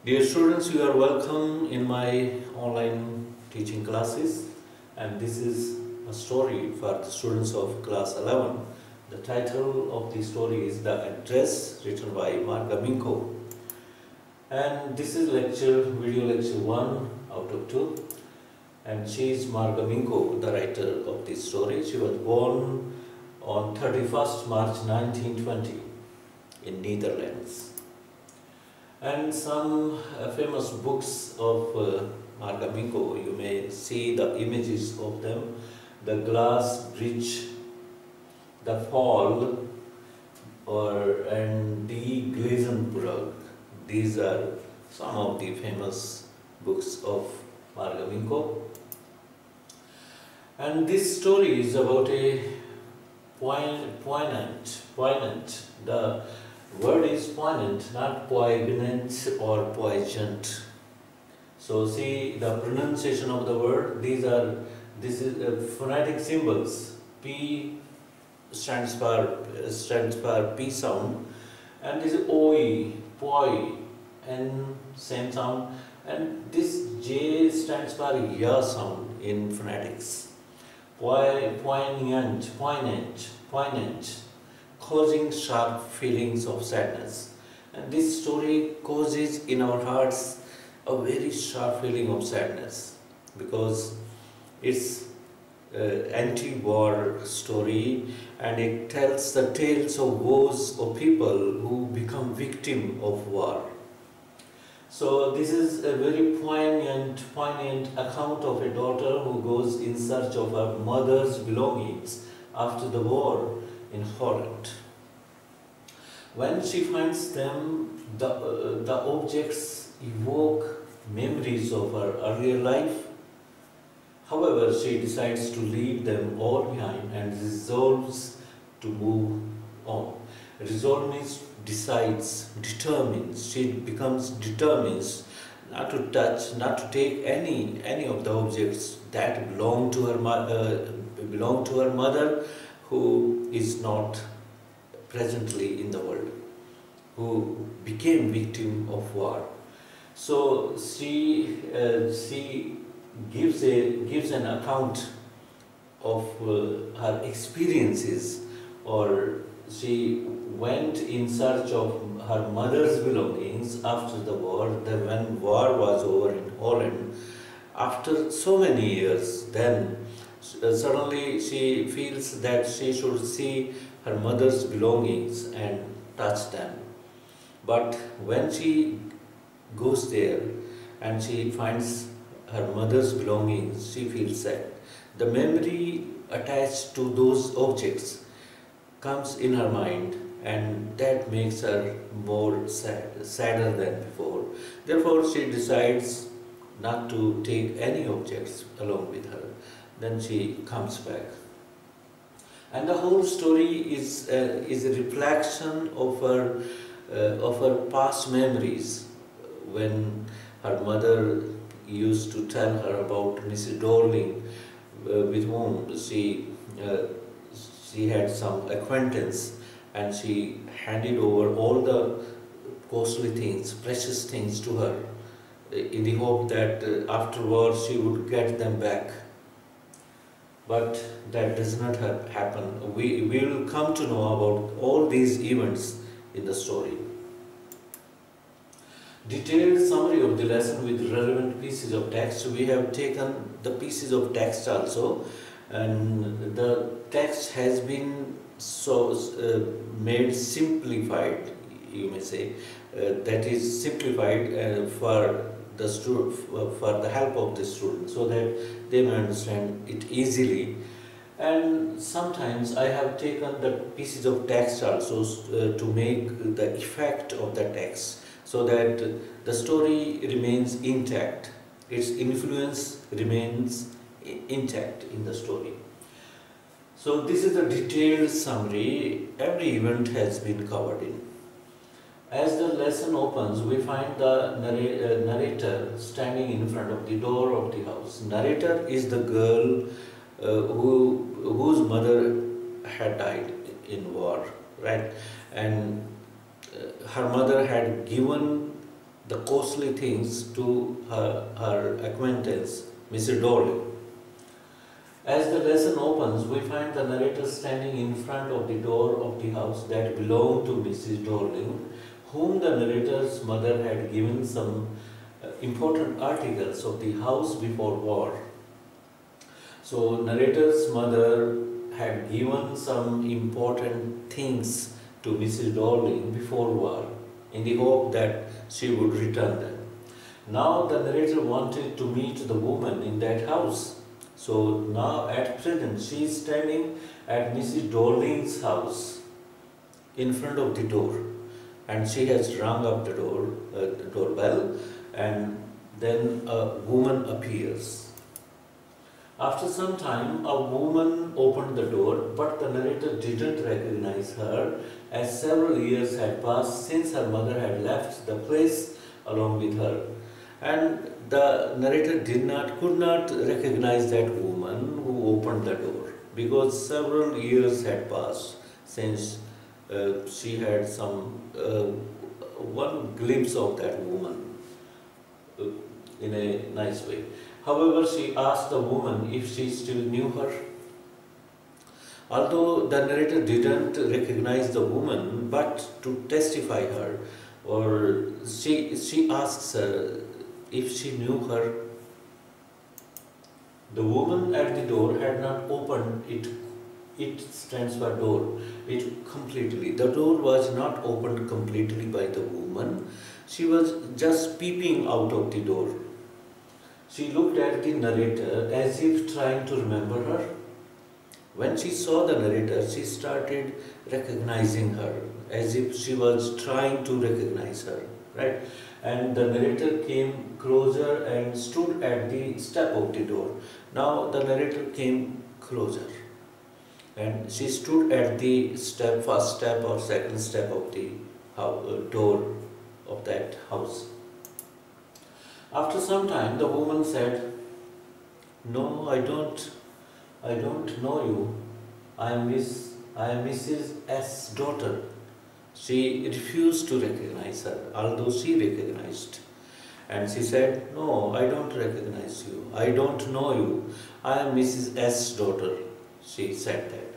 Dear students, you are welcome in my online teaching classes, and this is a story for the students of class 11. The title of the story is The Address, written by Marga Minco. And this is video lecture 1 out of 2. And she is Marga Minco, the writer of this story. She was born on 31st March 1920 in Netherlands. And some famous books of Marga Minco, you may see the images of them: The Glass Bridge, The Fall, and Die Glazenbrug. These are some of the famous books of Marga Minco. And this story is about a poignant. The word is poignant, not poignant or poignant. So see the pronunciation of the word. This is phonetic symbols. P stands for P sound, and this is OE, poi, and same sound, and this J stands for ya sound in phonetics. Poignant, causing sharp feelings of sadness. And this story causes in our hearts a very sharp feeling of sadness, because it's anti-war story, and it tells the tales of woes of people who become victim of war. So this is a very poignant account of a daughter who goes in search of her mother's belongings after the war in Holland. When she finds them, the objects evoke memories of her earlier life. However, she decides to leave them all behind and resolves to move on. Resolve means decides, determines. She becomes determined not to touch, not to take any of the objects that belong to her mother, who is not presently in the world, who became victim of war. So she gives an account of her experiences, or she went in search of her mother's belongings after the war. Then when war was over in Holland, after so many years, then suddenly she feels that she should see her mother's belongings and touch them. But when she goes there and she finds her mother's belongings, she feels sad. The memory attached to those objects comes in her mind, and that makes her more sadder than before. Therefore, she decides not to take any objects along with her. Then she comes back. And the whole story is a reflection of her past memories, when her mother used to tell her about Mrs. Dorling, with whom she had some acquaintance, and she handed over all the costly things, precious things to her, in the hope that afterwards she would get them back. But that does not happen. We will come to know about all these events in the story. Detailed summary of the lesson with relevant pieces of text. We have taken the pieces of text also, and the text has been made simplified, you may say. That is simplified for the help of the student, so that they may understand it easily. And sometimes I have taken the pieces of text also to make the effect of the text, so that the story remains intact, its influence remains intact in the story. So this is a detailed summary. Every event has been covered in. As the lesson opens, we find the narrator standing in front of the door of the house. Narrator is the girl whose mother had died in war, right? And her mother had given the costly things to her acquaintance, Mr. Dorling. As the lesson opens, we find the narrator standing in front of the door of the house that belonged to Mrs. Dorling, whom the narrator's mother had given some important articles of the house before war. So, narrator's mother had given some important things to Mrs. Dorling before war in the hope that she would return them. Now the narrator wanted to meet the woman in that house. So now at present she is standing at Mrs. Dorling's house in front of the door, and she has rung up the doorbell, and then a woman appears. After some time, a woman opened the door, but the narrator didn't recognize her, as several years had passed since her mother had left the place along with her. And the narrator could not recognize that woman who opened the door, because several years had passed since she had one glimpse of that woman uh, in a nice way. However, she asked the woman if she still knew her. Although the narrator didn't recognize the woman, but to testify her, or she asks her if she knew her. The woman at the door had not opened it. It stands for door. It completely. The door was not opened completely by the woman. She was just peeping out of the door. She looked at the narrator as if trying to remember her. When she saw the narrator, she started recognizing her, as if she was trying to recognize her, right? And the narrator came closer and stood at the step of the door. Now the narrator came closer, and she stood at the first step or second step of the door of that house. After some time, the woman said, "No, I don't know you. I am Mrs. S.'s daughter." She refused to recognize her, although she recognized. And she said, "No, I don't recognize you. I don't know you. I am Mrs. S.'s daughter." She said that.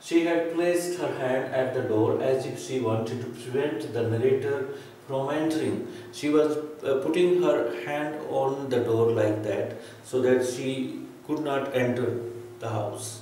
She had placed her hand at the door as if she wanted to prevent the narrator from entering. She was putting her hand on the door like that so that she could not enter the house.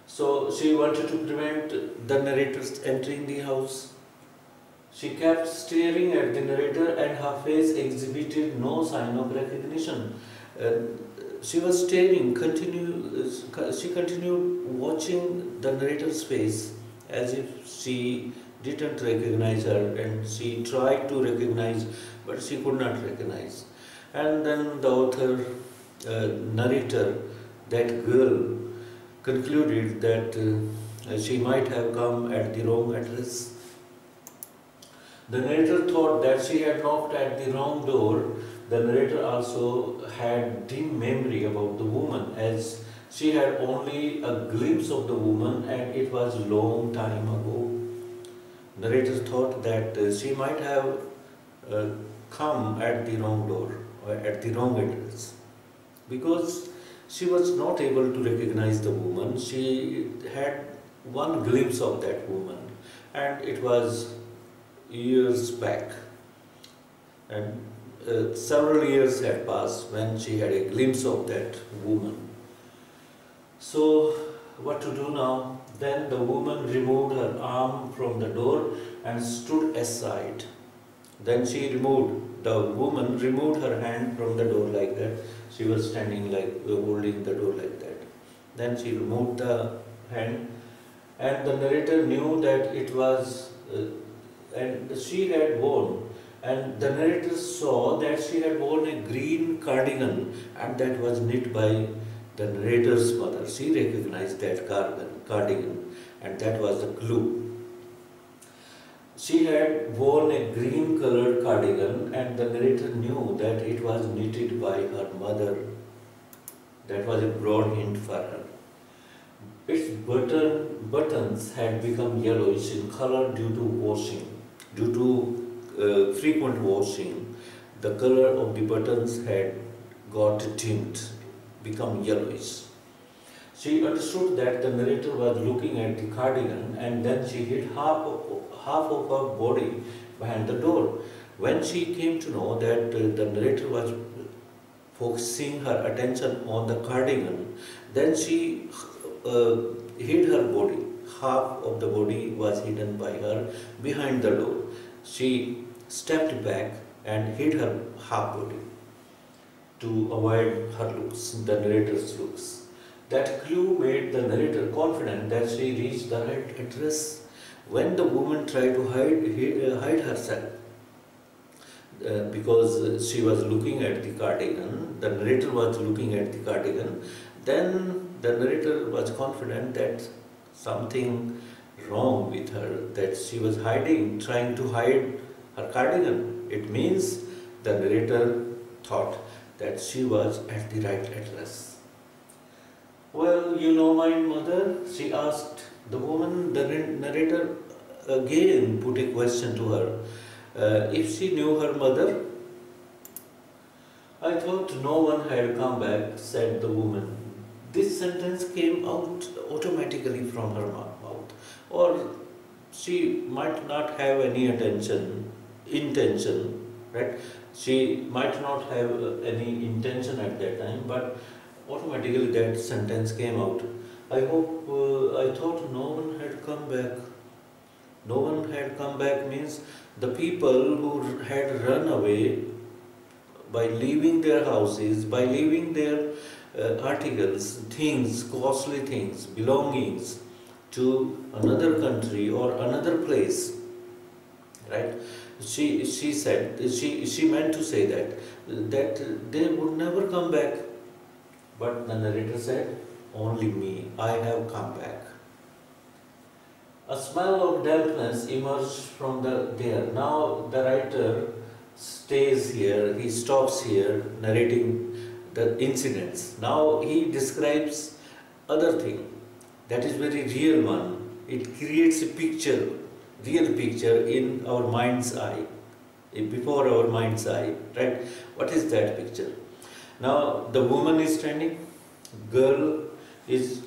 So she wanted to prevent the narrator's entering the house. She kept staring at the narrator and her face exhibited no sign of recognition. She was staring, she continued watching the narrator's face as if she didn't recognize her, and she tried to recognize, but she could not recognize. And then the author, narrator, that girl, concluded that she might have come at the wrong address. The narrator thought that she had knocked at the wrong door. The narrator also had dim memory about the woman, as she had only a glimpse of the woman and it was a long time ago. Narrator thought that she might have come at the wrong door or at the wrong address, because she was not able to recognize the woman. She had one glimpse of that woman, and it was years back, and several years had passed when she had a glimpse of that woman. So what to do now? Then the woman removed her arm from the door and stood aside. Then the woman removed her hand from the door like that. She was standing like holding the door like that. Then she removed the hand, and the narrator knew that it was, and she had worn, and the narrator saw that she had worn a green cardigan, and that was knit by the narrator's mother. She recognized that cardigan, and that was the clue. She had worn a green colored cardigan, and the narrator knew that it was knitted by her mother. That was a broad hint for her. Its buttons had become yellowish in color due to washing, due to frequent washing, the color of the buttons had got dimmed, become yellowish. She understood that the narrator was looking at the cardigan, and then she hid half of her body behind the door. When she came to know that the narrator was focusing her attention on the cardigan, then she uh, hid her body. Half of the body was hidden by her behind the door. She stepped back and hid her half body to avoid her looks, the narrator's looks. That clue made the narrator confident that she reached the right address. When the woman tried to hide herself, because she was looking at the cardigan, the narrator was looking at the cardigan, then the narrator was confident that something wrong with her, that she was hiding, trying to hide her cardigan. It means the narrator thought that she was at the right address. Well, you know my mother? She asked the woman. The narrator again put a question to her. If she knew her mother? I thought no one had come back, said the woman. This sentence came out automatically from her mouth. Or she might not have any intention, right? She might not have any intention at that time, but automatically that sentence came out. I thought no one had come back. No one had come back means the people who had run away by leaving their houses, by leaving their articles, things, costly things, belongings to another country or another place, right? She said, she meant to say that they would never come back. But the narrator said, only me, I have come back. A smell of dampness emerged from there. Now the writer stays here, he stops here narrating the incidents. Now he describes other thing that is very real one. It creates a picture, real picture in our mind's eye, before our mind's eye, right? What is that picture? Now the woman is standing, girl is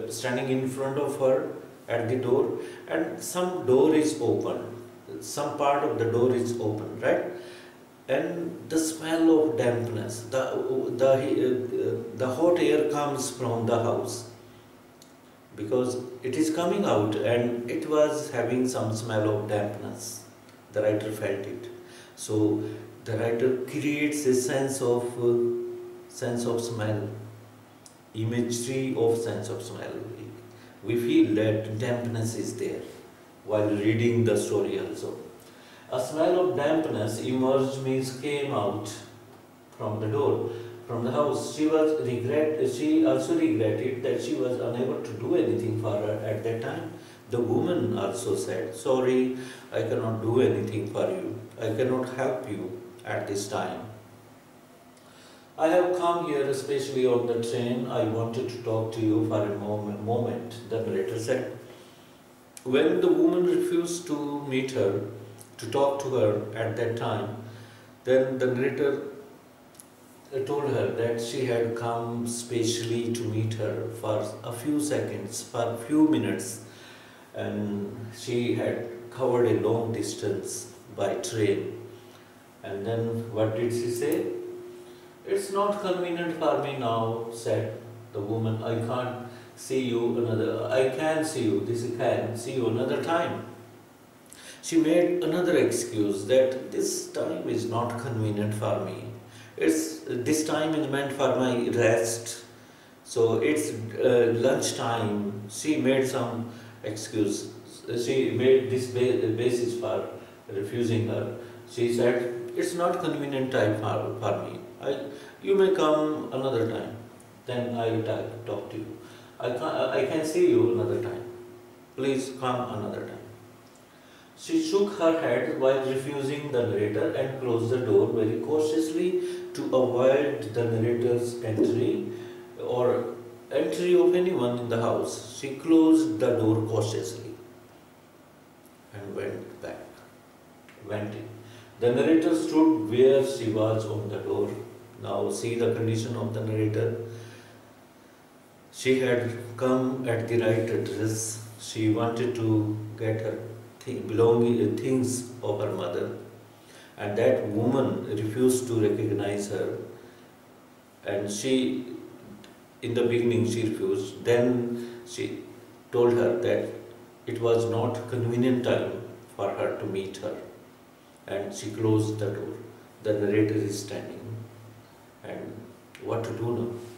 standing in front of her at the door, and some door is open, some part of the door is open, right? And the smell of dampness, the hot air comes from the house because it is coming out, and it was having some smell of dampness. The writer felt it. So the writer creates a sense of smell, imagery of sense of smell. We feel that dampness is there while reading the story also. A smell of dampness emerged means came out from the door, from the house. She also regretted that she was unable to do anything for her at that time. The woman also said, sorry, I cannot do anything for you. I cannot help you at this time. I have come here especially on the train. I wanted to talk to you for a moment, the narrator said. When the woman refused to meet her, to talk to her at that time, then the narrator told her that she had come specially to meet her for a few seconds, for a few minutes, and she had covered a long distance by train. And then what did she say? It's not convenient for me now, said the woman. I can see you another time. She made another excuse that this time is not convenient for me. This time is meant for my rest. So it's lunch time. She made some excuse. She made this basis for refusing her. She said, it's not convenient time for me. You may come another time. Then I will talk to you. I can see you another time. Please come another time. She shook her head while refusing the narrator and closed the door very cautiously to avoid the narrator's entry or entry of anyone in the house. She closed the door cautiously and went back. went in. The narrator stood where she was on the door. Now see the condition of the narrator. She had come at the right address. She wanted to get her things of her mother, and that woman refused to recognize her. And in the beginning, she refused. Then she told her that it was not convenient time for her to meet her, and she closed the door. The narrator is standing, and what to do now?